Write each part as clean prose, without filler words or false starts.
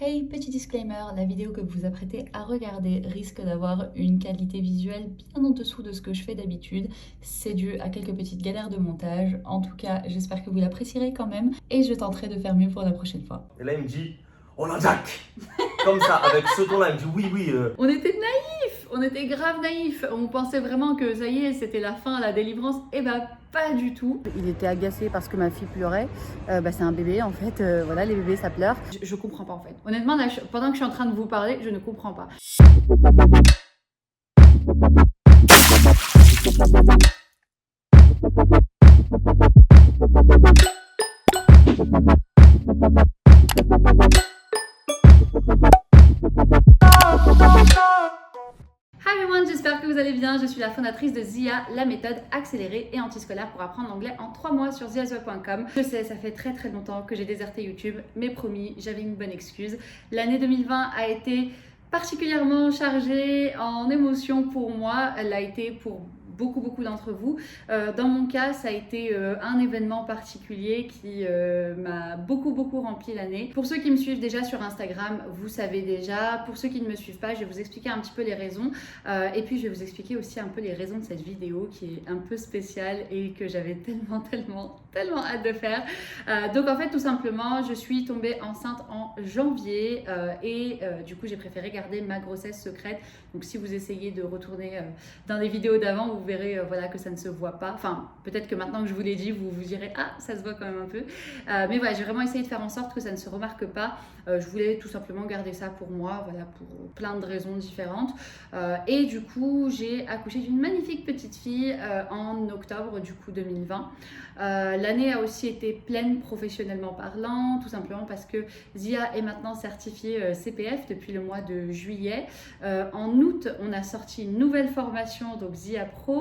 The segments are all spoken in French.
Hey, petit disclaimer, la vidéo que vous vous apprêtez à regarder risque d'avoir une qualité visuelle bien en dessous de ce que je fais d'habitude. C'est dû à quelques petites galères de montage. En tout cas, j'espère que vous l'apprécierez quand même et je tenterai de faire mieux pour la prochaine fois. Et là, il me dit, oh la Jack. Comme ça, avec ce ton-là, il me dit, oui, oui. On était naïfs, on était grave naïfs. On pensait vraiment que ça y est, c'était la fin, la délivrance. Eh ben, pas du tout. Il était agacé parce que ma fille pleurait. C'est un bébé en fait. Voilà, les bébés ça pleure. Je comprends pas en fait. Honnêtement, là, pendant que je suis en train de vous parler, je ne comprends pas. Hi everyone, j'espère que vous allez bien. Je suis la fondatrice de Zia, la méthode accélérée et antiscolaire pour apprendre l'anglais en 3 mois sur ziazouai.com. Je sais, ça fait très longtemps que j'ai déserté YouTube, mais promis, j'avais une bonne excuse. L'année 2020 a été particulièrement chargée en émotions pour moi. Elle a été pour beaucoup d'entre vous. Dans mon cas, ça a été un événement particulier qui m'a beaucoup rempli l'année. Pour ceux qui me suivent déjà sur Instagram, vous savez déjà. Pour ceux qui ne me suivent pas, je vais vous expliquer un petit peu les raisons. Et puis, je vais vous expliquer aussi un peu les raisons de cette vidéo qui est un peu spéciale et que j'avais tellement hâte de faire. Donc, en fait, tout simplement, je suis tombée enceinte en janvier et du coup, j'ai préféré garder ma grossesse secrète. Donc, si vous essayez de retourner dans les vidéos d'avant, vous verrez voilà, que ça ne se voit pas. Enfin, peut-être que maintenant que je vous l'ai dit, vous vous direz « Ah, ça se voit quand même un peu ». Mais voilà, j'ai vraiment essayé de faire en sorte que ça ne se remarque pas. Je voulais tout simplement garder ça pour moi, voilà, pour plein de raisons différentes. Et du coup, j'ai accouché d'une magnifique petite fille en octobre du coup 2020. L'année a aussi été pleine professionnellement parlant, tout simplement parce que Zia est maintenant certifiée CPF depuis le mois de juillet. En août, on a sorti une nouvelle formation, donc Zia Pro,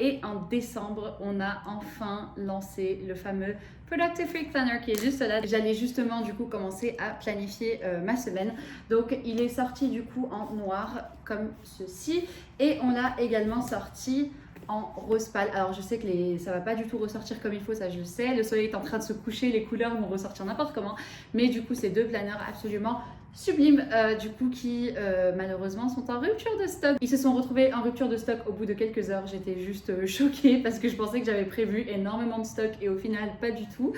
et en décembre, on a enfin lancé le fameux Productive Freak Planner qui est juste là. J'allais justement du coup commencer à planifier ma semaine. Donc il est sorti du coup en noir comme ceci et on l'a également sorti en rose pâle. Alors je sais que ça va pas du tout ressortir comme il faut, ça je le sais. Le soleil est en train de se coucher, les couleurs vont ressortir n'importe comment. Mais du coup, c'est deux planeurs absolument sublimes du coup qui malheureusement sont en rupture de stock. Ils se sont retrouvés en rupture de stock au bout de quelques heures. J'étais juste choquée parce que je pensais que j'avais prévu énormément de stock et au final pas du tout.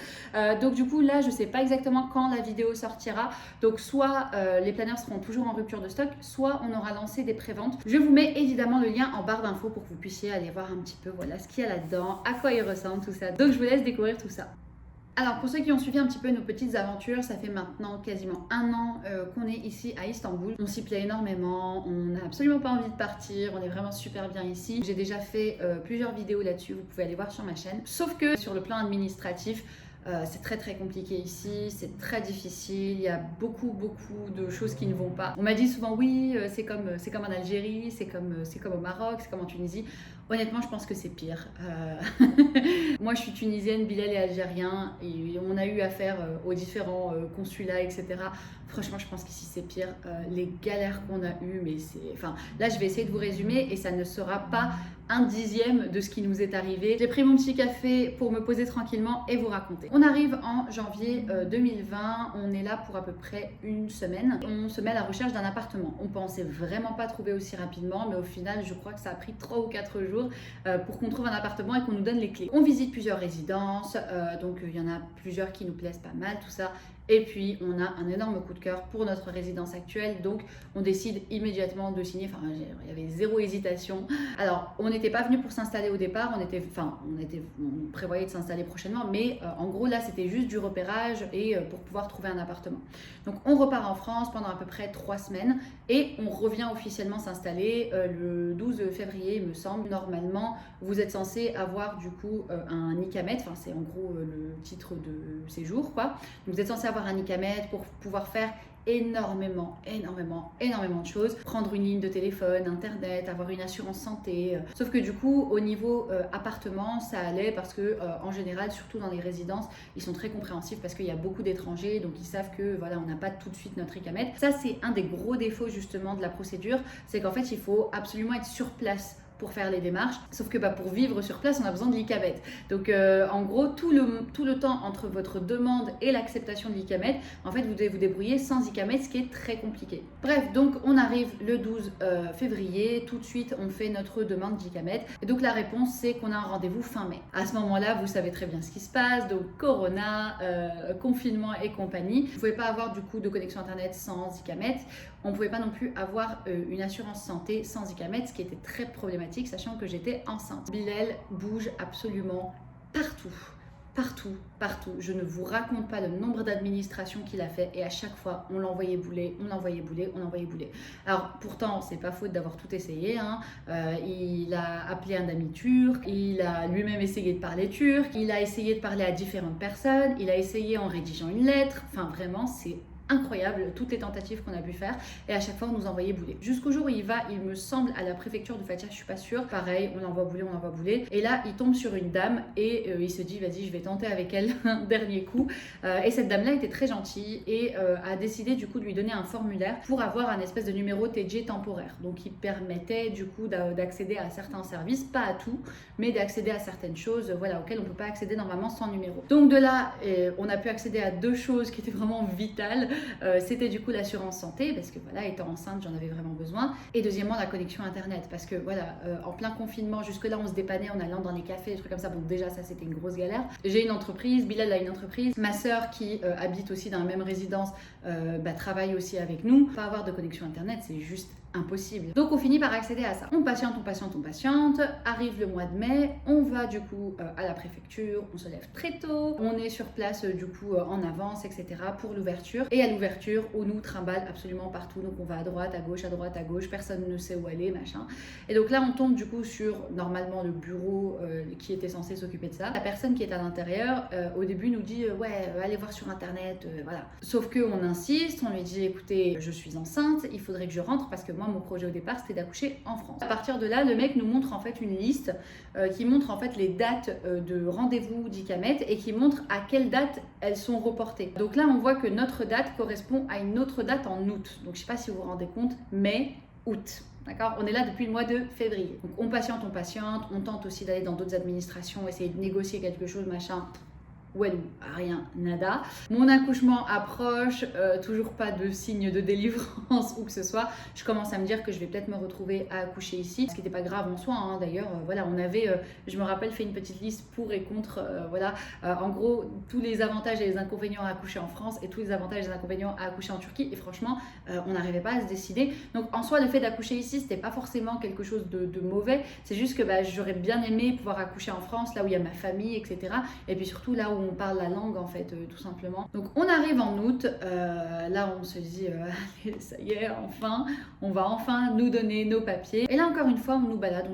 Donc du coup là je sais pas exactement quand la vidéo sortira. Donc soit les planeurs seront toujours en rupture de stock, soit on aura lancé des préventes. Je vous mets évidemment le lien en barre d'infos pour que vous puissiez aller voir un petit peu voilà ce qu'il y a là-dedans, à quoi il ressemble tout ça. Donc je vous laisse découvrir tout ça. Alors pour ceux qui ont suivi un petit peu nos petites aventures, ça fait maintenant quasiment 1 an qu'on est ici à Istanbul. On s'y plaît énormément, on n'a absolument pas envie de partir, on est vraiment super bien ici. J'ai déjà fait plusieurs vidéos là-dessus, vous pouvez aller voir sur ma chaîne. Sauf que sur le plan administratif, c'est très compliqué ici, c'est très difficile, il y a beaucoup de choses qui ne vont pas. On m'a dit souvent oui, c'est comme en Algérie, c'est comme au Maroc, c'est comme en Tunisie. Honnêtement, je pense que c'est pire. Moi, je suis tunisienne, Bilal est algérien et on a eu affaire aux différents consulats, etc. Franchement, je pense qu'ici c'est pire. Les galères qu'on a eues, mais c'est... Enfin, là, je vais essayer de vous résumer et ça ne sera pas 1/10 de ce qui nous est arrivé. J'ai pris mon petit café pour me poser tranquillement et vous raconter. On arrive en janvier 2020, on est là pour à peu près 1 semaine. On se met à la recherche d'un appartement. On pensait vraiment pas trouver aussi rapidement, mais au final, je crois que ça a pris 3 ou 4 jours pour qu'on trouve un appartement et qu'on nous donne les clés. On visite plusieurs résidences, donc il y en a plusieurs qui nous plaisent pas mal, tout ça. Et puis on a un énorme coup de cœur pour notre résidence actuelle, donc on décide immédiatement de signer. Enfin, il y avait 0 hésitation. Alors, on n'était pas venu pour s'installer au départ, on prévoyait de s'installer prochainement, mais en gros là c'était juste du repérage et pour pouvoir trouver un appartement. Donc on repart en France pendant à peu près 3 semaines et on revient officiellement s'installer le 12 février, il me semble. Normalement, vous êtes censé avoir du coup un Ikamet, enfin c'est en gros le titre de séjour quoi. Donc vous êtes censé avoir un Ikamet pour pouvoir faire énormément de choses. Prendre une ligne de téléphone, internet, avoir une assurance santé. Sauf que du coup, au niveau appartement, ça allait parce que en général, surtout dans les résidences, ils sont très compréhensifs parce qu'il y a beaucoup d'étrangers, donc ils savent que voilà, on n'a pas tout de suite notre Ikamet. Ça, c'est un des gros défauts justement de la procédure, c'est qu'en fait, il faut absolument être sur place pour faire les démarches. Sauf que pour vivre sur place, on a besoin de l'ICAMET. Donc en gros, tout le temps entre votre demande et l'acceptation de l'ICAMET, en fait, vous devez vous débrouiller sans ICAMET, ce qui est très compliqué. Bref, donc on arrive le 12 février, tout de suite, on fait notre demande d'ICAMET. Et donc la réponse, c'est qu'on a un rendez-vous fin mai. À ce moment-là, vous savez très bien ce qui se passe, donc corona, confinement et compagnie. Vous ne pouvez pas avoir du coup de connexion internet sans ICAMET. On ne pouvait pas non plus avoir une assurance santé sans ICAMET, ce qui était très problématique, sachant que j'étais enceinte. Bilal bouge absolument partout. Partout, partout. Je ne vous raconte pas le nombre d'administrations qu'il a fait et à chaque fois, on l'envoyait bouler, on l'envoyait bouler, on l'envoyait bouler. Alors pourtant, c'est pas faute d'avoir tout essayé. Hein. Il a appelé un ami turc, il a lui-même essayé de parler turc, il a essayé de parler à différentes personnes, il a essayé en rédigeant une lettre. Enfin vraiment, c'est incroyable toutes les tentatives qu'on a pu faire et à chaque fois on nous envoyait bouler. Jusqu'au jour où il va, il me semble, à la préfecture de Fatia, je suis pas sûre, pareil, on l'envoie bouler et là il tombe sur une dame et il se dit vas-y je vais tenter avec elle un dernier coup et cette dame là était très gentille et a décidé du coup de lui donner un formulaire pour avoir un espèce de numéro TG temporaire, donc qui permettait du coup d'accéder à certains services, pas à tout, mais d'accéder à certaines choses voilà, auxquelles on peut pas accéder normalement sans numéro. Donc de là on a pu accéder à deux choses qui étaient vraiment vitales. C'était du coup l'assurance santé parce que voilà, étant enceinte j'en avais vraiment besoin, et deuxièmement la connexion internet parce que voilà, en plein confinement jusque là on se dépannait en allant dans les cafés, des trucs comme ça, bon déjà ça c'était une grosse galère. J'ai une entreprise, Bilal a une entreprise, ma soeur qui habite aussi dans la même résidence travaille aussi avec nous. Pas avoir de connexion internet c'est juste impossible. Donc on finit par accéder à ça. On patiente, arrive le mois de mai, on va du coup à la préfecture, on se lève très tôt, on est sur place du coup en avance, etc. pour l'ouverture. Et à l'ouverture, on nous trimballe absolument partout. Donc on va à droite, à gauche, personne ne sait où aller, machin. Et donc là on tombe du coup sur normalement le bureau qui était censé s'occuper de ça. La personne qui est à l'intérieur au début nous dit ouais allez voir sur internet, voilà. Sauf qu'on insiste, on lui dit écoutez je suis enceinte, il faudrait que je rentre parce que moi mon projet au départ c'était d'accoucher en France. À partir de là le mec nous montre en fait une liste qui montre en fait les dates de rendez-vous d'ICAMET et qui montre à quelle date elles sont reportées. Donc là on voit que notre date correspond à une autre date en août. Donc je sais pas si vous vous rendez compte, mai, août. D'accord, on est là depuis le mois de février. Donc on patiente, on tente aussi d'aller dans d'autres administrations, essayer de négocier quelque chose, machin. Well, rien, nada. Mon accouchement approche, toujours pas de signe de délivrance ou que ce soit. Je commence à me dire que je vais peut-être me retrouver à accoucher ici, ce qui n'était pas grave en soi. Hein. D'ailleurs, voilà, on avait, je me rappelle, fait une petite liste pour et contre. Voilà, en gros, tous les avantages et les inconvénients à accoucher en France et tous les avantages et les inconvénients à accoucher en Turquie. Et franchement, on n'arrivait pas à se décider. Donc, en soi, le fait d'accoucher ici, c'était pas forcément quelque chose de mauvais. C'est juste que j'aurais bien aimé pouvoir accoucher en France, là où il y a ma famille, etc. Et puis surtout là où on parle la langue en fait, tout simplement. Donc on arrive en août, là on se dit allez, ça y est, enfin on va enfin nous donner nos papiers. Et là encore une fois on nous balade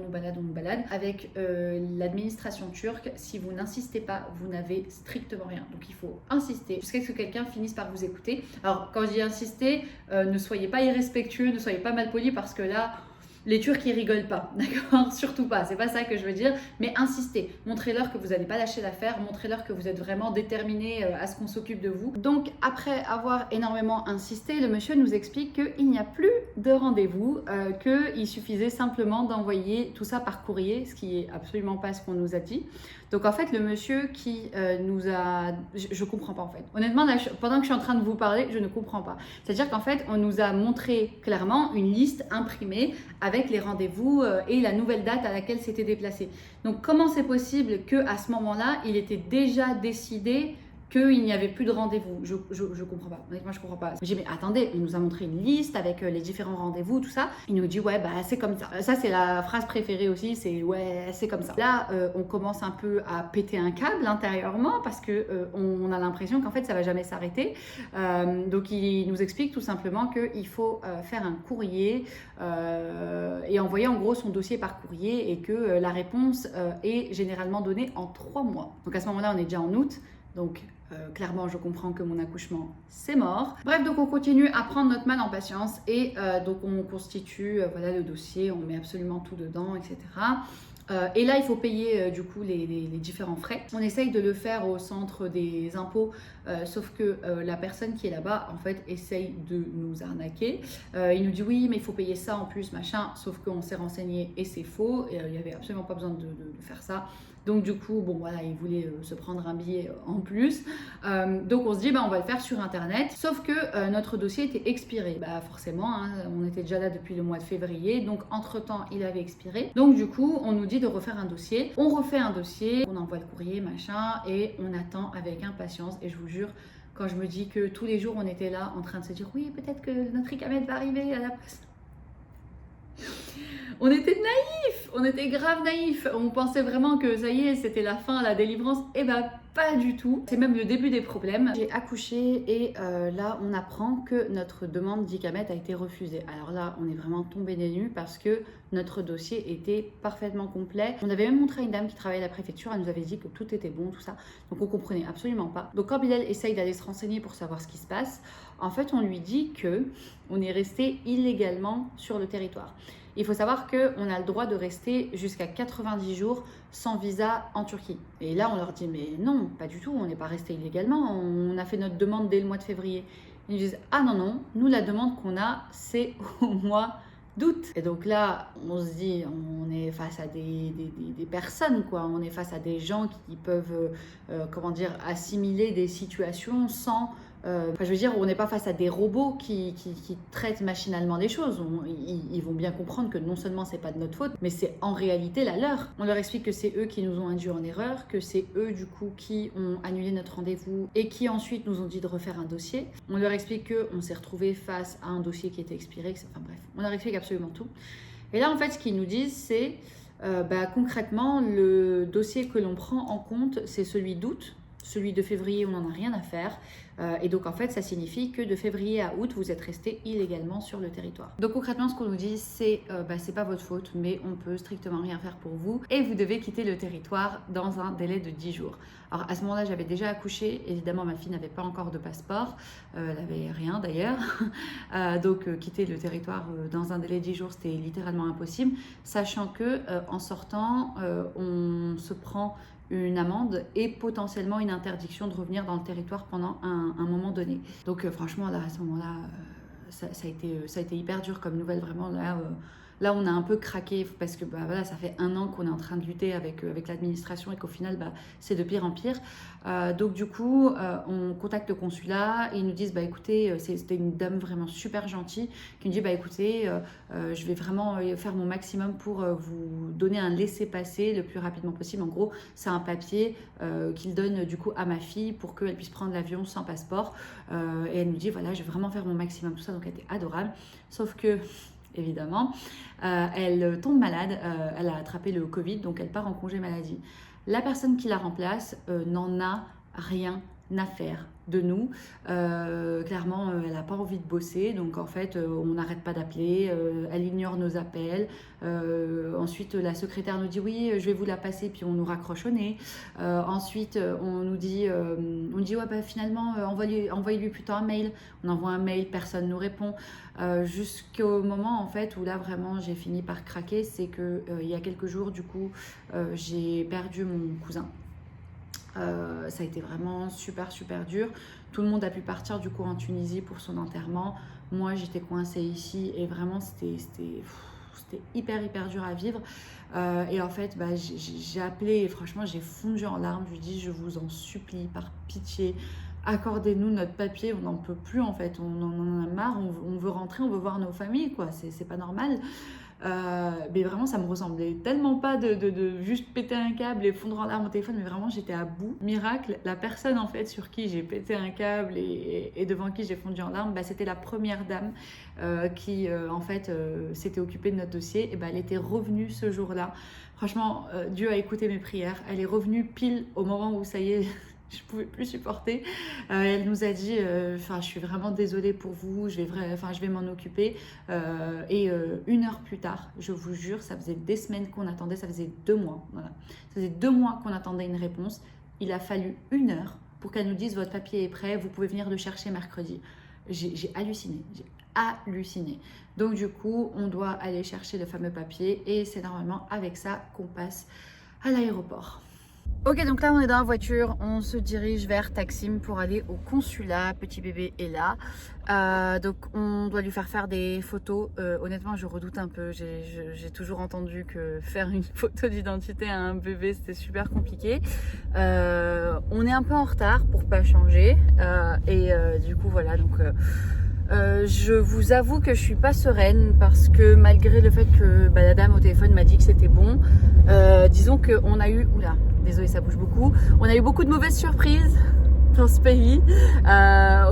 avec l'administration turque. Si vous n'insistez pas, vous n'avez strictement rien. Donc il faut insister jusqu'à ce que quelqu'un finisse par vous écouter. Alors quand je dis insister, ne soyez pas irrespectueux, ne soyez pas malpoli parce que là les Turcs ils rigolent pas, d'accord? Surtout pas, c'est pas ça que je veux dire, mais insistez, montrez-leur que vous n'allez pas lâcher l'affaire, montrez-leur que vous êtes vraiment déterminé à ce qu'on s'occupe de vous. Donc après avoir énormément insisté, le monsieur nous explique qu'il n'y a plus de rendez-vous, qu'il suffisait simplement d'envoyer tout ça par courrier, ce qui est absolument pas ce qu'on nous a dit. Donc en fait le monsieur qui nous a... Je comprends pas en fait. Honnêtement, là, pendant que je suis en train de vous parler, je ne comprends pas. C'est-à-dire qu'en fait on nous a montré clairement une liste imprimée avec les rendez-vous et la nouvelle date à laquelle c'était déplacé. Donc comment c'est possible qu'à ce moment-là, il était déjà décidé qu'il n'y avait plus de rendez-vous? Je comprends pas. Honnêtement, je comprends pas. Je dis mais attendez, il nous a montré une liste avec les différents rendez-vous, tout ça. Il nous dit ouais c'est comme ça. Ça c'est la phrase préférée aussi, c'est ouais c'est comme ça. Là on commence un peu à péter un câble intérieurement parce que on a l'impression qu'en fait ça va jamais s'arrêter. Donc il nous explique tout simplement qu'il faut faire un courrier et envoyer en gros son dossier par courrier et que la réponse est généralement donnée en 3 mois. Donc à ce moment-là on est déjà en août. Donc clairement je comprends que mon accouchement c'est mort. Bref, donc on continue à prendre notre mal en patience et donc on constitue voilà le dossier, on met absolument tout dedans, etc. Et là, il faut payer du coup les différents frais. On essaye de le faire au centre des impôts, sauf que la personne qui est là-bas, en fait, essaye de nous arnaquer. Il nous dit oui, mais il faut payer ça en plus, machin, sauf qu'on s'est renseigné et c'est faux. Et, il n'y avait absolument pas besoin de faire ça. Donc du coup, bon voilà, il voulait se prendre un billet en plus. Donc on se dit, bah, on va le faire sur Internet. Sauf que notre dossier était expiré. Bah forcément, hein, on était déjà là depuis le mois de février. Donc entre-temps, il avait expiré. Donc du coup, on nous dit de refaire un dossier. On refait un dossier, on envoie le courrier, machin, et on attend avec impatience. Et je vous jure, quand je me dis que tous les jours, on était là en train de se dire, oui, peut-être que notre Icamet va arriver à la poste. On était naïfs, on était grave naïfs, on pensait vraiment que ça y est, c'était la fin, la délivrance, et bah pas du tout. C'est même le début des problèmes. J'ai accouché et là on apprend que notre demande d'Icamet a été refusée. Alors là on est vraiment tombé des nues parce que notre dossier était parfaitement complet. On avait même montré à une dame qui travaillait à la préfecture, elle nous avait dit que tout était bon, tout ça. Donc on comprenait absolument pas. Donc quand Bilal essaye d'aller se renseigner pour savoir ce qui se passe, en fait on lui dit que on est resté illégalement sur le territoire. Il faut savoir qu'on a le droit de rester jusqu'à 90 jours sans visa en Turquie. Et là, on leur dit, mais non, pas du tout, on n'est pas resté illégalement, on a fait notre demande dès le mois de février. Ils nous disent, ah non, non, nous, la demande qu'on a, c'est au mois d'août. Et donc là, on se dit, on est face à des personnes, quoi. On est face à des gens qui peuvent, comment dire, assimiler des situations sans... je veux dire, on n'est pas face à des robots qui traitent machinalement les choses. Ils vont bien comprendre que non seulement c'est pas de notre faute, mais c'est en réalité la leur. On leur explique que c'est eux qui nous ont induits en erreur, que c'est eux du coup qui ont annulé notre rendez-vous et qui ensuite nous ont dit de refaire un dossier. On leur explique qu'on s'est retrouvé face à un dossier qui était expiré, enfin bref, on leur explique absolument tout. Et là en fait ce qu'ils nous disent c'est concrètement le dossier que l'on prend en compte c'est celui d'août. Celui de février, on n'en a rien à faire. Et donc, en fait, ça signifie que de février à août, vous êtes resté illégalement sur le territoire. Donc, concrètement, ce qu'on nous dit, c'est c'est pas votre faute, mais on peut strictement rien faire pour vous. Et vous devez quitter le territoire dans un délai de 10 jours. Alors, à ce moment-là, j'avais déjà accouché. Évidemment, ma fille n'avait pas encore de passeport. Elle n'avait rien, d'ailleurs. Donc, quitter le territoire dans un délai de 10 jours, c'était littéralement impossible. Sachant que en sortant, on se prend une amende et potentiellement une interdiction de revenir dans le territoire pendant un moment donné. Donc franchement, là, à ce moment-là, ça a été hyper dur comme nouvelle, vraiment. Là, on a un peu craqué parce que voilà, ça fait 1 an qu'on est en train de lutter avec l'administration et qu'au final, c'est de pire en pire. Donc du coup, on contacte le consulat et ils nous disent, écoutez, c'était une dame vraiment super gentille qui nous dit, écoutez, je vais vraiment faire mon maximum pour vous donner un laissez-passer le plus rapidement possible. En gros, c'est un papier qu'il donne du coup à ma fille pour qu'elle puisse prendre l'avion sans passeport. Et elle nous dit, voilà, je vais vraiment faire mon maximum, tout ça. Donc elle était adorable. Sauf que... évidemment, elle tombe malade, elle a attrapé le Covid, donc elle part en congé maladie. La personne qui la remplace n'en a rien à faire de nous. Clairement, elle n'a pas envie de bosser, donc en fait, on n'arrête pas d'appeler, elle ignore nos appels. Ensuite, la secrétaire nous dit oui, je vais vous la passer, puis on nous raccroche au nez. Ensuite, on nous dit, ouais, finalement, envoyez-lui plutôt un mail. On envoie un mail, personne nous répond. Jusqu'au moment en fait où là vraiment j'ai fini par craquer, c'est que il y a quelques jours du coup, j'ai perdu mon cousin. Ça a été vraiment super dur. Tout le monde a pu partir du coup en Tunisie pour son enterrement. Moi j'étais coincée ici et vraiment c'était hyper dur à vivre. Et en fait j'ai appelé et franchement j'ai fondu en larmes. Je lui dis, je vous en supplie, par pitié, accordez-nous notre papier, on n'en peut plus en fait, on en a marre, on veut rentrer, on veut voir nos familles, quoi, c'est pas normal. Mais vraiment ça me ressemblait tellement pas de juste péter un câble et fondre en larmes au téléphone, mais vraiment j'étais à bout. Miracle, la personne en fait sur qui j'ai pété un câble et devant qui j'ai fondu en larmes, c'était la première dame qui en fait s'était occupée de notre dossier. Et elle était revenue ce jour-là. Franchement, Dieu a écouté mes prières. Elle est revenue pile au moment où ça y est, je pouvais plus supporter. Elle nous a dit, je suis vraiment désolée pour vous, je vais m'en occuper. Et 1 heure plus tard, je vous jure, ça faisait des semaines qu'on attendait, ça faisait 2 mois. Voilà. Ça faisait 2 mois qu'on attendait une réponse. Il a fallu 1 heure pour qu'elle nous dise, votre papier est prêt, vous pouvez venir le chercher mercredi. J'ai halluciné. halluciné. Donc du coup, on doit aller chercher le fameux papier et c'est normalement avec ça qu'on passe à l'aéroport. Ok, donc là on est dans la voiture, on se dirige vers Taksim pour aller au consulat. Petit bébé est là, donc on doit lui faire des photos. Honnêtement, je redoute un peu. J'ai toujours entendu que faire une photo d'identité à un bébé c'était super compliqué. On est un peu en retard pour pas changer, du coup voilà. Donc je vous avoue que je suis pas sereine parce que malgré le fait que la dame au téléphone m'a dit que c'était bon, disons qu'on a eu, oula, désolé ça bouge beaucoup, on a eu beaucoup de mauvaises surprises dans ce pays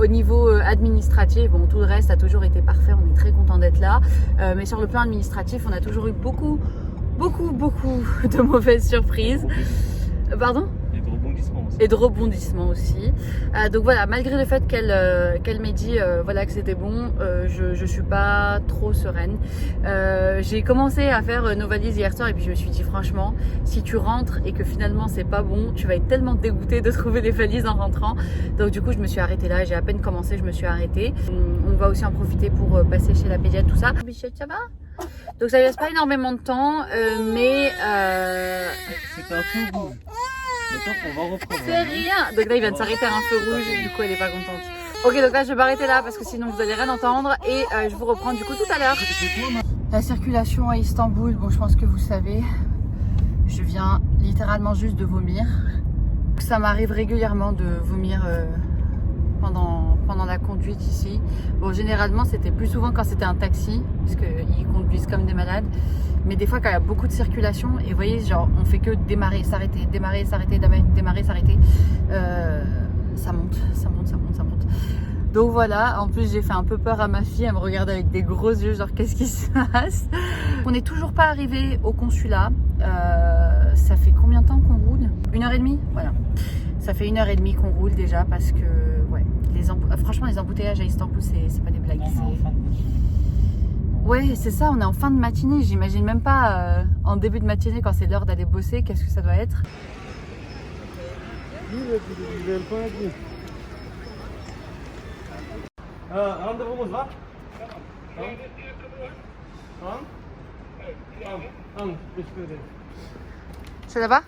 au niveau administratif. Bon, tout le reste a toujours été parfait, on est très content d'être là, mais sur le plan administratif on a toujours eu beaucoup de mauvaises surprises. Pardon ? Et de rebondissements aussi. Donc voilà, malgré le fait qu'elle m'ait dit voilà, que c'était bon, je suis pas trop sereine. J'ai commencé à faire nos valises hier soir et puis je me suis dit franchement, si tu rentres et que finalement c'est pas bon, tu vas être tellement dégoûtée de trouver les valises en rentrant. Donc du coup je me suis arrêtée là, j'ai à peine commencé, je me suis arrêtée. On va aussi en profiter pour passer chez la pédiatre, tout ça. Bichette, ça va? Donc ça ne laisse pas énormément de temps, mais C'est un feu rouge. D'accord, on va reprendre. c'est rien. Donc là il vient de s'arrêter à un feu rouge, du coup elle est pas contente. Ok, donc là je vais m'arrêter là parce que sinon vous allez rien entendre et je vous reprends du coup tout à l'heure. La circulation à Istanbul, bon je pense que vous savez, je viens littéralement juste de vomir. Ça m'arrive régulièrement de vomir pendant la conduite ici. Bon, généralement c'était plus souvent quand c'était un taxi parce qu'ils conduisent comme des malades, mais des fois quand il y a beaucoup de circulation et vous voyez, genre on fait que démarrer, s'arrêter, démarrer, s'arrêter, démarrer, s'arrêter, ça monte. Donc voilà, en plus j'ai fait un peu peur à ma fille, elle me regarde avec des gros yeux, genre qu'est-ce qui se passe? On n'est toujours pas arrivé au consulat. Ça fait combien de temps qu'on roule? 1h30? Voilà. Ça fait 1h30 qu'on roule déjà parce que ouais, franchement les embouteillages à Istanbul c'est pas des blagues. Ouais, c'est ça, on est en fin de matinée, j'imagine même pas en début de matinée quand c'est l'heure d'aller bosser, qu'est-ce que ça doit être? Randevumuz var. Tamam. Teşekkür ederim. C'est là-bas?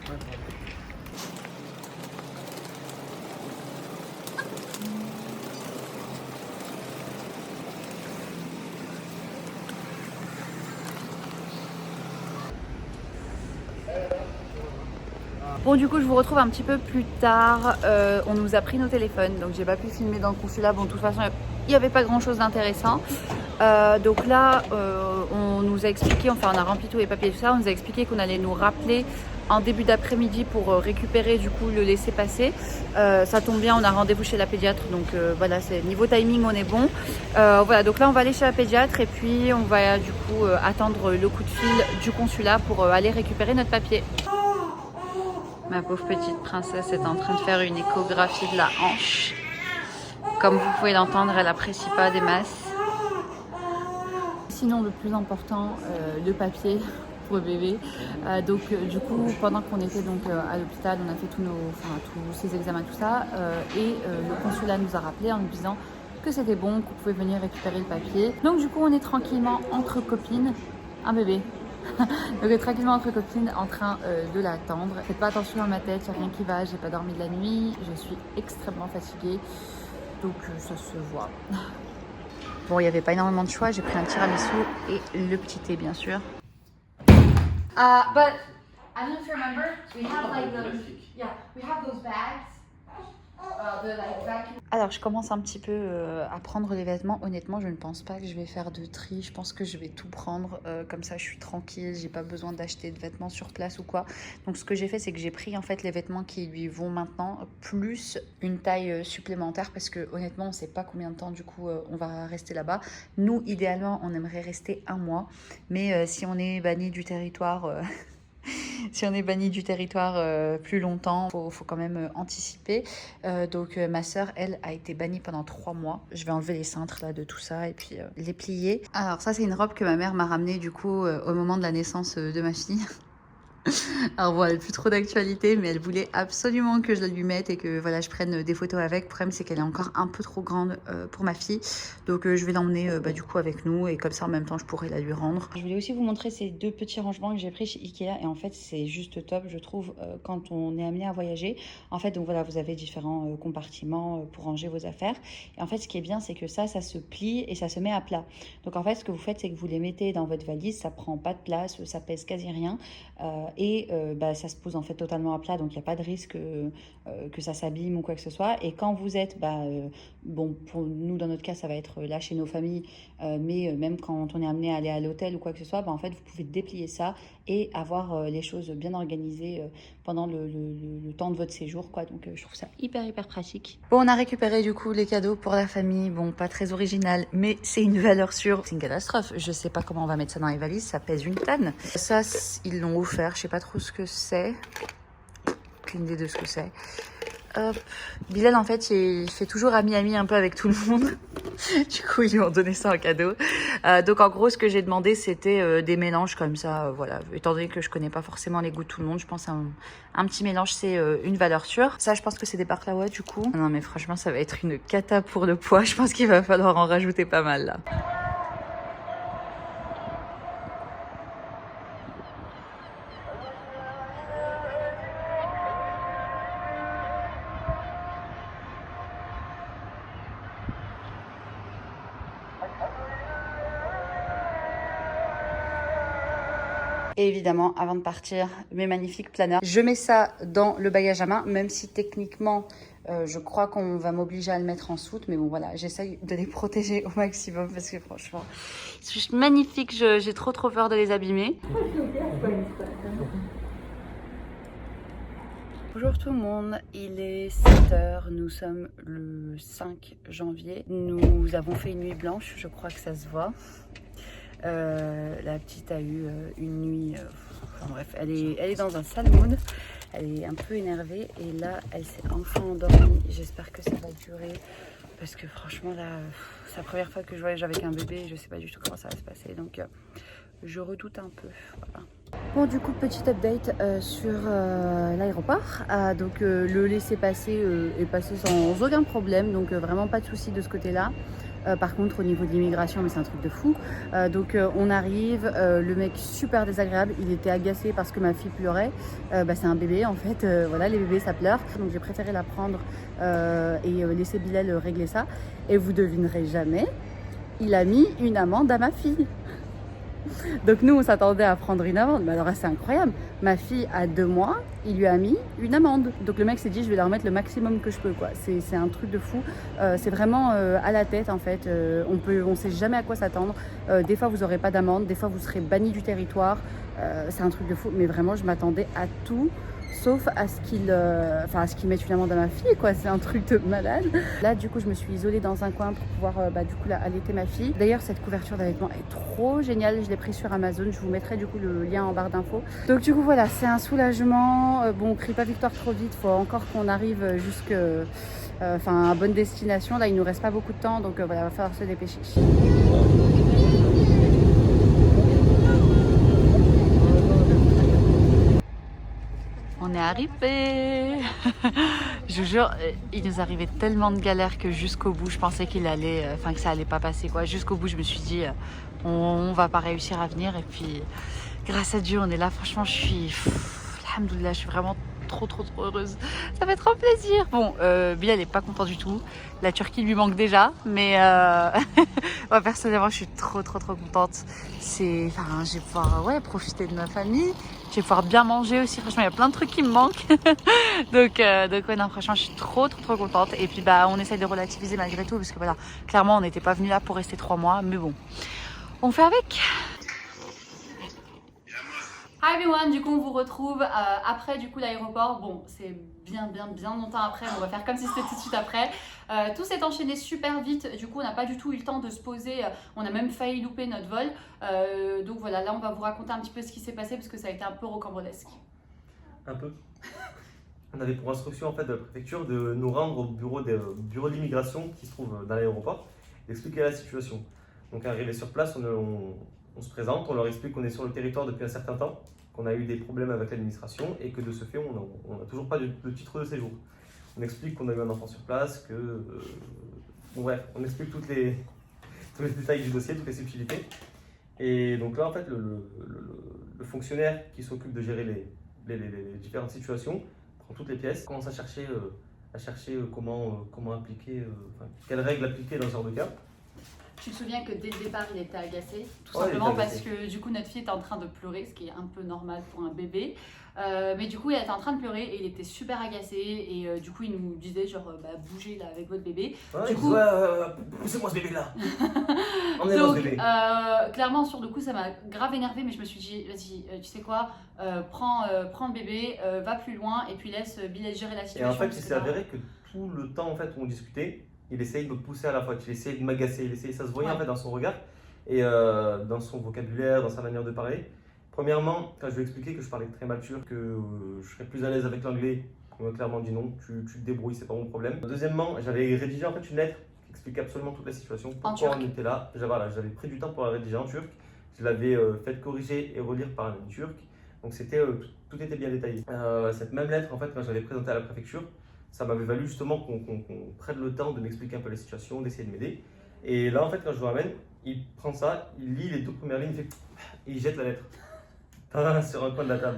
Bon, du coup je vous retrouve un petit peu plus tard. On nous a pris nos téléphones, donc j'ai pas pu filmer dans le consulat. Bon, de toute façon il n'y avait pas grand chose d'intéressant. Donc là on nous a expliqué, enfin on a rempli tous les papiers et tout ça, on nous a expliqué qu'on allait nous rappeler en début d'après-midi pour récupérer du coup le laissez-passer. Ça tombe bien, on a rendez-vous chez la pédiatre, donc voilà, c'est niveau timing on est bon. Voilà, donc là on va aller chez la pédiatre et puis on va du coup attendre le coup de fil du consulat pour aller récupérer notre papier. Ma pauvre petite princesse est en train de faire une échographie de la hanche. Comme vous pouvez l'entendre, elle n'apprécie pas des masses. Sinon, le plus important, le papier pour le bébé. Du coup, pendant qu'on était donc à l'hôpital, on a fait tous ces examens, tout ça. Le consulat nous a rappelé en nous disant que c'était bon, qu'on pouvait venir récupérer le papier. Donc du coup, on est tranquillement entre copines, un bébé. Donc tranquillement entre copines en train de l'attendre. Faites pas attention à ma tête, il n'y a rien qui va, j'ai pas dormi de la nuit, je suis extrêmement fatiguée, donc ça se voit. Bon, il n'y avait pas énormément de choix, j'ai pris un tiramisu et le petit thé bien sûr. But I don't know if you remember, we have like those bags. Alors je commence un petit peu à prendre les vêtements. Honnêtement je ne pense pas que je vais faire de tri. Je pense que je vais tout prendre comme ça je suis tranquille. J'ai pas besoin d'acheter de vêtements sur place ou quoi. Donc ce que j'ai fait c'est que j'ai pris en fait les vêtements qui lui vont maintenant plus une taille supplémentaire parce que honnêtement on sait pas combien de temps du coup on va rester là-bas. Nous idéalement on aimerait rester 1 mois, mais si on est banni du territoire si on est banni du territoire plus longtemps, faut quand même anticiper. Donc ma sœur, elle, a été bannie pendant 3 mois. Je vais enlever les cintres là de tout ça et puis les plier. Alors ça, c'est une robe que ma mère m'a ramenée du coup au moment de la naissance de ma fille. Alors bon, elle n'a plus trop d'actualité, mais elle voulait absolument que je la lui mette et que voilà, je prenne des photos avec. Le problème, c'est qu'elle est encore un peu trop grande pour ma fille. Donc je vais l'emmener du coup avec nous et comme ça en même temps je pourrai la lui rendre. Je voulais aussi vous montrer ces deux petits rangements que j'ai pris chez Ikea et en fait c'est juste top je trouve quand on est amené à voyager. En fait donc voilà, vous avez différents compartiments pour ranger vos affaires. Et en fait ce qui est bien c'est que ça se plie et ça se met à plat. Donc en fait ce que vous faites c'est que vous les mettez dans votre valise, ça prend pas de place, ça pèse quasi rien. Ça se pose en fait totalement à plat, donc il n'y a pas de risque que ça s'abîme ou quoi que ce soit. Et quand vous êtes, bon, pour nous dans notre cas, ça va être là chez nos familles, mais même quand on est amené à aller à l'hôtel ou quoi que ce soit, en fait, vous pouvez déplier ça et avoir les choses bien organisées pendant le temps de votre séjour, quoi. Donc je trouve ça hyper pratique. Bon, on a récupéré du coup les cadeaux pour la famille. Bon, pas très original, mais c'est une valeur sûre. C'est une catastrophe. Je sais pas comment on va mettre ça dans les valises. Ça pèse une tonne. Ça, ils l'ont offert. Je sais pas trop ce que c'est. Aucune idée de ce que c'est. Hop. Bilal, en fait, il fait toujours ami-ami un peu avec tout le monde. Du coup, ils lui ont donné ça en cadeau. Donc, en gros, ce que j'ai demandé, c'était des mélanges comme ça. Voilà. Étant donné que je connais pas forcément les goûts de tout le monde, je pense un petit mélange, c'est une valeur sûre. Ça, je pense que c'est des baklawas, du coup. Non, mais franchement, ça va être une cata pour le poids. Je pense qu'il va falloir en rajouter pas mal, là. Et évidemment, avant de partir, mes magnifiques planeurs. Je mets ça dans le bagage à main, même si techniquement, je crois qu'on va m'obliger à le mettre en soute. Mais bon, voilà, j'essaye de les protéger au maximum parce que franchement, c'est juste magnifique. J'ai trop peur de les abîmer. Bonjour tout le monde, il est 7h, nous sommes le 5 janvier. Nous avons fait une nuit blanche, je crois que ça se voit. La petite a eu une nuit, enfin bref, elle est dans un sale mood, elle est un peu énervée et là elle s'est enfin endormie. J'espère que ça va durer parce que franchement là, c'est la première fois que je voyage avec un bébé, je sais pas du tout comment ça va se passer donc je redoute un peu. Voilà. Bon, du coup, petit update sur l'aéroport. Donc, le laisser-passer est passé sans aucun problème, donc vraiment pas de souci de ce côté-là. Par contre, au niveau de l'immigration, mais c'est un truc de fou. On arrive, le mec super désagréable, il était agacé parce que ma fille pleurait. C'est un bébé en fait, voilà, les bébés ça pleure. Donc j'ai préféré la prendre et laisser Bilal régler ça. Et vous devinerez jamais, il a mis une amende à ma fille. Donc nous, on s'attendait à prendre une amende. Mais alors, c'est incroyable. Ma fille a 2 mois, il lui a mis une amende. Donc le mec s'est dit, je vais leur mettre le maximum que je peux, quoi. C'est un truc de fou. C'est vraiment à la tête, en fait. On sait jamais à quoi s'attendre. Des fois, vous n'aurez pas d'amende. Des fois, vous serez banni du territoire. C'est un truc de fou. Mais vraiment, je m'attendais à tout. Sauf à ce qu'il mette une amende à ma fille, quoi. C'est un truc de malade. Là, du coup, je me suis isolée dans un coin pour pouvoir, allaiter ma fille. D'ailleurs, cette couverture d'allaitement est trop géniale. Je l'ai prise sur Amazon. Je vous mettrai du coup le lien en barre d'infos. Donc, du coup, voilà, c'est un soulagement. On crie pas victoire trop vite. Faut encore qu'on arrive à bonne destination. Là, il nous reste pas beaucoup de temps. Donc, voilà, il va falloir se dépêcher. On est arrivé. Je vous jure, il nous arrivait tellement de galères que jusqu'au bout, je pensais que ça allait pas passer, quoi. Jusqu'au bout, je me suis dit, on va pas réussir à venir. Et puis, grâce à Dieu, on est là. Franchement, alhamdoulilah, je suis vraiment trop heureuse. Ça fait trop plaisir. Bon, Bilal n'est pas content du tout. La Turquie lui manque déjà, mais moi personnellement, je suis trop contente. Je vais pouvoir profiter de ma famille. Je vais pouvoir bien manger aussi. Franchement, il y a plein de trucs qui me manquent. donc non, franchement, je suis trop contente. Et puis, on essaye de relativiser malgré tout, parce que voilà, clairement, on n'était pas venu là pour rester 3 mois, mais bon, on fait avec. Hi everyone, du coup on vous retrouve après du coup l'aéroport. Bon, c'est bien longtemps après, on va faire comme si c'était tout de suite après. Tout s'est enchaîné super vite, du coup on n'a pas du tout eu le temps de se poser, on a même failli louper notre vol. Donc voilà, là on va vous raconter un petit peu ce qui s'est passé parce que ça a été un peu rocambolesque. Un peu. On avait pour instruction en fait de la préfecture de nous rendre au bureau de l'immigration qui se trouve dans l'aéroport, d'expliquer la situation. Donc arrivé sur place, on se présente, on leur explique qu'on est sur le territoire depuis un certain temps, qu'on a eu des problèmes avec l'administration et que de ce fait, on n'a toujours pas de titre de séjour. On explique qu'on a eu un enfant sur place, que... bon, bref, on explique tous les détails du dossier, toutes les subtilités. Et donc là, en fait, le fonctionnaire qui s'occupe de gérer les différentes situations prend toutes les pièces, commence à chercher comment appliquer, quelles règles appliquer dans ce genre de cas. Tu te souviens que dès le départ, il était agacé, tout Ouais, simplement il était parce que du coup, notre fille était en train de pleurer, ce qui est un peu normal pour un bébé. Mais du coup, elle était en train de pleurer et il était super agacé. Et du coup, il nous disait genre, bougez là avec votre bébé. Ouais, du coup, poussez-moi ce bébé-là. Emmenez-moi donc, ce bébé. clairement, sur le coup, ça m'a grave énervé, mais je me suis dit, vas-y, tu sais quoi, prends le bébé, va plus loin et puis laisse Bilal gérer la Et situation. en fait, il parce que s'est là- avéré que tout le temps en fait, où on discutait, il essayait de me pousser à la fois, il essayait de m'agacer, ça se voyait Ouais. en fait dans son regard et dans son vocabulaire, dans sa manière de parler. Premièrement, quand je lui ai expliqué que je parlais très mal turc, que je serais plus à l'aise avec l'anglais, il m'a clairement dit non, tu te débrouilles, c'est pas mon problème. Deuxièmement, j'avais rédigé en fait une lettre qui expliquait absolument toute la situation, pourquoi turc. on était là. J'avais pris du temps pour la rédiger en turc, je l'avais fait corriger et relire par un ami turc, donc tout était bien détaillé. Cette même lettre, en fait, quand j'avais présenté à la préfecture, ça m'avait valu justement qu'on prenne le temps de m'expliquer un peu la situation, d'essayer de m'aider. Et là, en fait, quand je le ramène, il prend ça, il lit les 2 premières lignes, il jette la lettre sur un coin de la table.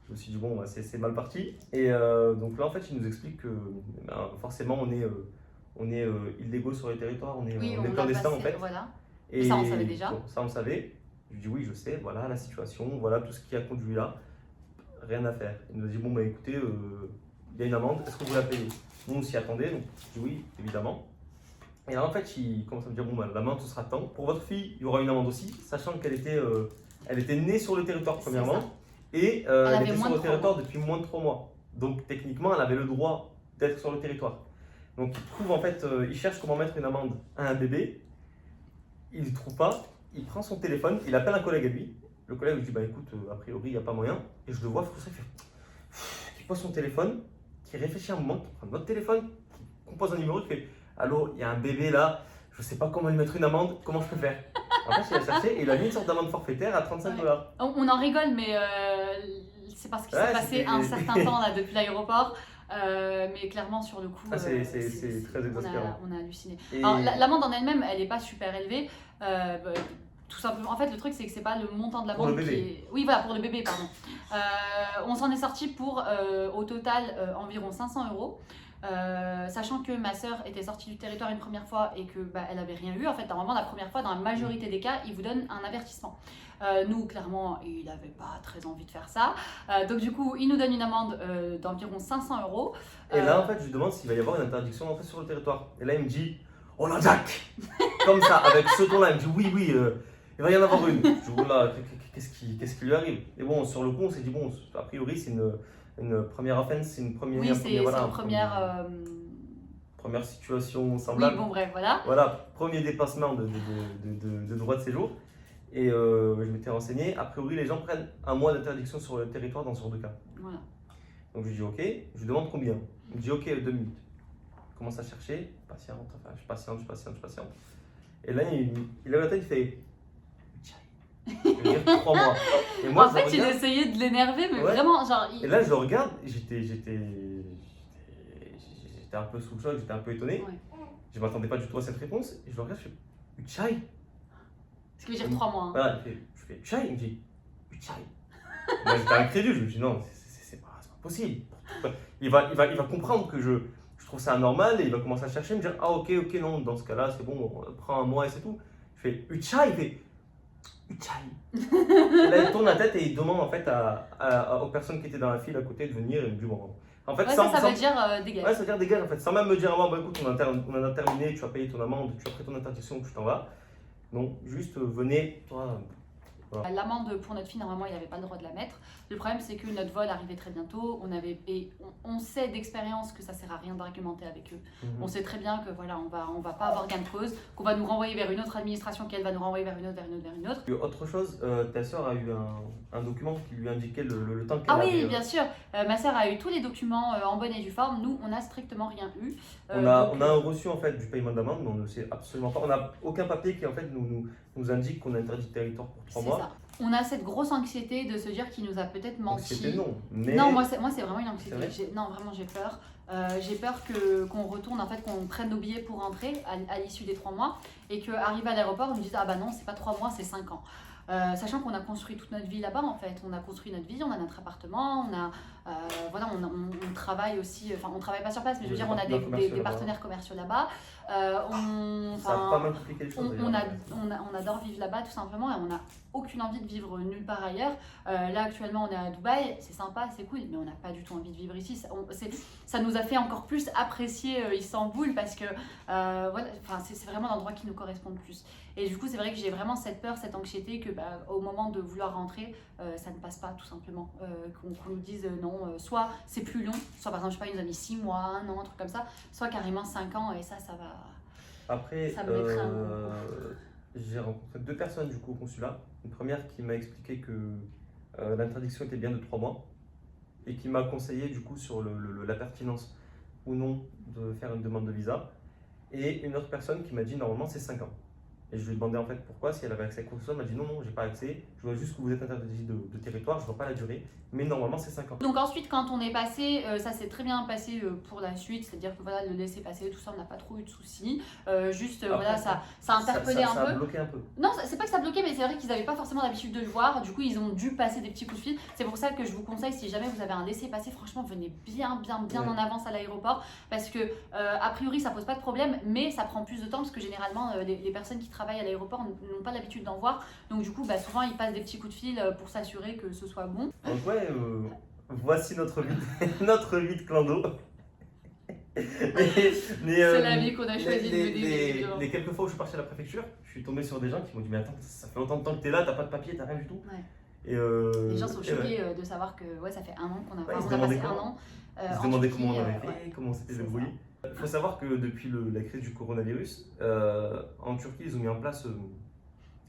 Je me suis dit, bon, c'est mal parti. Et donc là, en fait, il nous explique que forcément, on est illégaux sur le territoire, on est Oui, on l'a clandestins en passé, fait. voilà. Et Ça, on savait déjà. bon, ça, on savait. Je lui dis, oui, je sais, voilà la situation, voilà tout ce qui a conduit là. Rien à faire. Il nous a dit, bon, bah écoutez, il y a une amende, est-ce que vous la payez? Nous, on s'y attendait, donc je dis oui, évidemment. Et là, en fait, il commence à me dire, bon, bah, l'amende, ce sera tant. Pour votre fille, il y aura une amende aussi, sachant qu'elle était née sur le territoire, C'est premièrement, ça. et avait elle était moins sur de le 3 territoire depuis moins de 3 mois. Donc, techniquement, elle avait le droit d'être sur le territoire. Donc, il trouve, en fait, il cherche comment mettre une amende à un bébé. Il ne trouve pas, il prend son téléphone, il appelle un collègue à lui. Le collègue lui dit, bah écoute, a priori, il n'y a pas moyen. Et je le vois frustré, il pose son téléphone, qui réfléchit un moment, qui prend notre téléphone, qui compose un numéro, qui fait allô, il y a un bébé là, je sais pas comment lui mettre une amende, comment je peux faire? En fait, il a cherché et il a mis une sorte d'amende forfaitaire à 35 $. Ouais. On en rigole, mais c'est parce qu'il s'est passé c'était- un certain temps là depuis l'aéroport. Mais clairement, sur le coup, c'est très exaspérant. on a halluciné. Et- Alors, l'amende en elle-même, elle n'est pas super élevée. Tout simplement, en fait, le truc, c'est que c'est pas le montant de Pour le l'amende qui bébé. est. Oui, voilà, pour le bébé, pardon. On s'en est sorti pour au total environ 500 €. Sachant que ma sœur était sortie du territoire une première fois et que elle avait rien eu. En fait, normalement, la première fois, dans la majorité des cas, il vous donne un avertissement. Nous, clairement, il n'avait pas très envie de faire ça. Donc, du coup, il nous donne une amende d'environ 500 €. Et là, en fait, je lui demande s'il va y avoir une interdiction d'entrer sur le territoire. Et là, il me dit oh la Jack. Comme ça, avec ce ton-là, il me dit oui, il va y en avoir une. Je dis oh là, qu'est-ce qui lui arrive? Et bon, sur le coup, on s'est dit bon, a priori, c'est une première offense, c'est une première. Oui, c'est voilà, une première. première situation Oui, semblable. bon, bref, voilà. Voilà, premier dépassement de droit de séjour. Et je m'étais renseigné. A priori, les gens prennent un mois d'interdiction sur le territoire dans ce genre de cas. Voilà. Donc je lui dis ok, je lui demande combien. Il me dit ok, 2 minutes. Je commence à chercher, patiente, enfin, je patiente. Et là, il lève la tête, il fait je veux dire 3 mois. Et moi, En je le fait, il regarde, essayait de l'énerver, mais Ouais. vraiment, genre. et là, je le regarde, j'étais un peu sous le choc, j'étais un peu étonné. Ouais. Je ne m'attendais pas du tout à cette réponse. Et je le regarde, je fais Uchai. Ce qui veut dire 3 mois. Hein. Voilà, je fais Uchai. Il me dit Uchai. Moi, j'étais incrédule, je me dis non, c'est pas possible. Il va comprendre que je trouve ça anormal et il va commencer à chercher, me dire ah ok, non, dans ce cas-là, c'est bon, on prend un mois et c'est tout. Je fais Uchai, il fait Uchai. Et là, il tourne la tête et il demande en fait aux personnes qui étaient dans la file à côté de venir et il me dit bon. En fait, Ouais, ça veut dire dégage. Ouais, ça veut dire dégage en fait, sans même me dire ah, bah écoute, on a terminé, tu as payé ton amende, tu as pris ton interdiction, tu t'en vas. Non, juste venez, toi. L'amende pour notre fille, normalement, il n'avait pas le droit de la mettre. Le problème, c'est que notre vol arrivait très bientôt. On sait d'expérience que ça sert à rien d'argumenter avec eux. On sait très bien que voilà, on va pas avoir gain de cause, qu'on va nous renvoyer vers une autre administration, qu'elle va nous renvoyer vers une autre. Et autre chose, ta soeur a eu un document qui lui indiquait le temps qu'elle Ah avait. oui, bien sûr. Ma sœur a eu tous les documents en bonne et due forme. Nous, on n'a strictement rien eu. On a un reçu en fait du paiement d'amende, mais on ne sait absolument pas. On n'a aucun papier qui en fait nous indique qu'on a interdit le territoire pour 3 C'est mois. ça. on a cette grosse anxiété de se dire qu'il nous a peut-être menti. Anxiété, non. Mais... Non, moi c'est vraiment une anxiété. C'est vrai Non, vraiment j'ai peur. J'ai peur qu'on retourne, en fait, qu'on prenne nos billets pour rentrer à l'issue des 3 mois et qu'arrive à l'aéroport, on nous dise ah bah non, c'est pas 3 mois, c'est 5 ans. Sachant qu'on a construit toute notre vie là-bas, en fait. On a construit notre vie, on a notre appartement, voilà, on travaille aussi, enfin on travaille pas sur place, mais je veux dire, on a des partenaires commerciaux là-bas. Ça a pas mal compliqué les choses. On adore vivre là-bas tout simplement et on n'a aucune envie de vivre nulle part ailleurs. Là actuellement on est à Dubaï, c'est sympa, c'est cool, mais on n'a pas du tout envie de vivre ici. Ça nous a fait encore plus apprécier Istanbul parce que voilà, c'est vraiment l'endroit qui nous correspond le plus. Et du coup c'est vrai que j'ai vraiment cette peur, cette anxiété que au moment de vouloir rentrer, ça ne passe pas tout simplement. Qu'on nous dise non, soit c'est plus long, soit par exemple je sais pas, ils nous ont mis 6 mois, 1 an, un truc comme ça, soit carrément 5 ans et ça va... Après, ça me mettrait j'ai rencontré 2 personnes du coup au consulat. Une première qui m'a expliqué que l'interdiction était bien de 3 mois et qui m'a conseillé du coup sur la pertinence ou non de faire une demande de visa. Et une autre personne qui m'a dit normalement c'est 5 ans. Et je lui ai demandé en fait pourquoi, si elle avait accès à quoi que ce soit. Elle m'a dit non, j'ai pas accès. Je vois juste que vous êtes interdit de territoire, je vois pas la durée. Mais normalement c'est 5 ans. Donc ensuite quand on est passé, ça s'est très bien passé pour la suite, c'est-à-dire que voilà, le laisser passer, tout ça, on n'a pas trop eu de soucis. Juste Après, voilà, ça a interpellé un peu. Ça a bloqué un peu. Non, c'est pas que ça a bloqué, mais c'est vrai qu'ils n'avaient pas forcément l'habitude de le voir. Du coup, ils ont dû passer des petits coups de fil. C'est pour ça que je vous conseille, si jamais vous avez un laissez-passer, franchement, venez bien en avance à l'aéroport. Parce que, a priori, ça pose pas de problème, mais ça prend plus de temps parce que généralement, les personnes qui travaillent à l'aéroport n'ont pas l'habitude d'en voir. Donc, du coup, souvent, ils passent des petits coups de fil pour s'assurer que ce soit bon. Donc, ouais, voici notre vie, notre vie de clando. C'est la vie qu'on a choisi de mener. Les quelques fois où je suis parti à la préfecture, je suis tombé sur des gens qui m'ont dit mais attends, ça fait autant de temps que t'es là, t'as pas de papier, t'as rien du tout. Ouais. Et les gens sont choqués de savoir que ça fait 1 an qu'on a, ils on a passé 1 an. Ils se demandaient comment on avait fait, comment on s'était débrouillé. Il faut savoir que depuis la crise du coronavirus, en Turquie, ils ont mis en place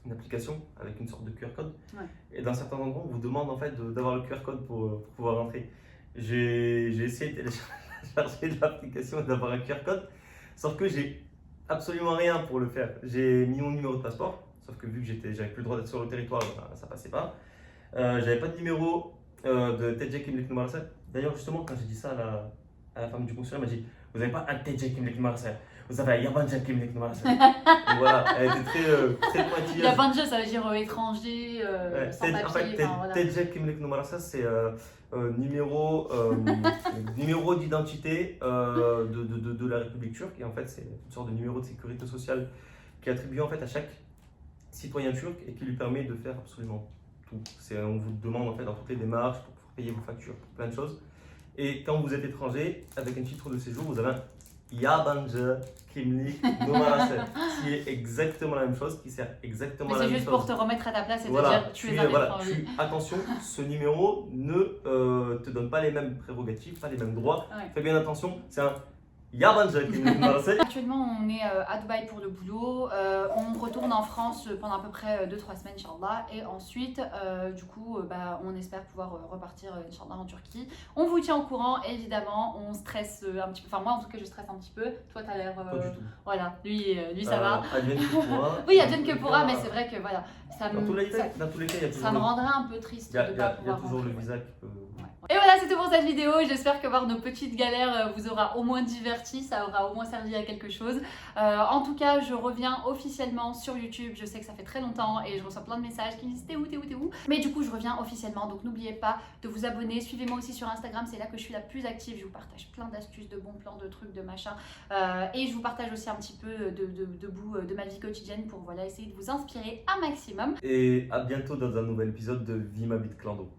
une application avec une sorte de QR code. Ouais. Et dans certains endroits, on vous demande en fait d'avoir le QR code pour pouvoir rentrer. J'ai essayé de télécharger l'application et d'avoir un QR code, sauf que j'ai absolument rien pour le faire. J'ai mis mon numéro de passeport, sauf que vu que j'avais plus le droit d'être sur le territoire, ça passait pas. J'avais pas de numéro de TJ Kimlik Numarasa. D'ailleurs, justement, quand j'ai dit ça à la femme du consulat, elle m'a dit vous n'avez pas un TJ Kimlik Numarasa, vous avez un Yabancı Kimlik Numarasa. Voilà, elle était très pointilleuse. Yabancı, ça veut dire étranger, sans papier. En fait, TJ Kimlik Numarasa, c'est numéro d'identité de la République turque. Et en fait, c'est une sorte de numéro de sécurité sociale qui est attribué en fait à chaque citoyen turc et qui lui permet de faire absolument tout. On vous demande en fait dans toutes les démarches pour payer vos factures, pour plein de choses. Et quand vous êtes étranger, avec un titre de séjour, vous avez un Yabancı Kimlik Numarası, qui est exactement la même chose, qui sert exactement à la même chose. Mais c'est juste pour te remettre à ta place et voilà, te dire tu es un étranger. Attention, ce numéro ne te donne pas les mêmes prérogatives, pas les mêmes droits. Ouais. Fais bien attention, c'est un Yabancı Kimlik Numarası. Actuellement, on est à Dubaï pour le boulot. On retourne en France pendant à peu près 2-3 semaines, Inch'Allah. Et ensuite, du coup, on espère pouvoir repartir, Inch'Allah, en Turquie. On vous tient au courant, évidemment. On stresse un petit peu. Enfin, moi, en tout cas, je stresse un petit peu. Toi, tu as l'air. Pas du tout. Voilà, lui ça va. Advienne que pourra. Oui, advienne que pourra, mais c'est vrai que voilà. Dans tous les cas, il y a toujours. Ça me rendrait un peu triste de ne pas pouvoir. Il y a toujours le visa qui peut. Et voilà, c'est tout pour cette vidéo. J'espère que voir nos petites galères vous aura au moins diverti, ça aura au moins servi à quelque chose. En tout cas, je reviens officiellement sur YouTube. Je sais que ça fait très longtemps et je reçois plein de messages qui me disent t'es où. Mais du coup, je reviens officiellement. Donc n'oubliez pas de vous abonner. Suivez-moi aussi sur Instagram, c'est là que je suis la plus active. Je vous partage plein d'astuces, de bons plans, de trucs, de machins. Et je vous partage aussi un petit peu de bouts de ma vie quotidienne pour voilà, essayer de vous inspirer un maximum. Et à bientôt dans un nouvel épisode de Vie ma vie de clando.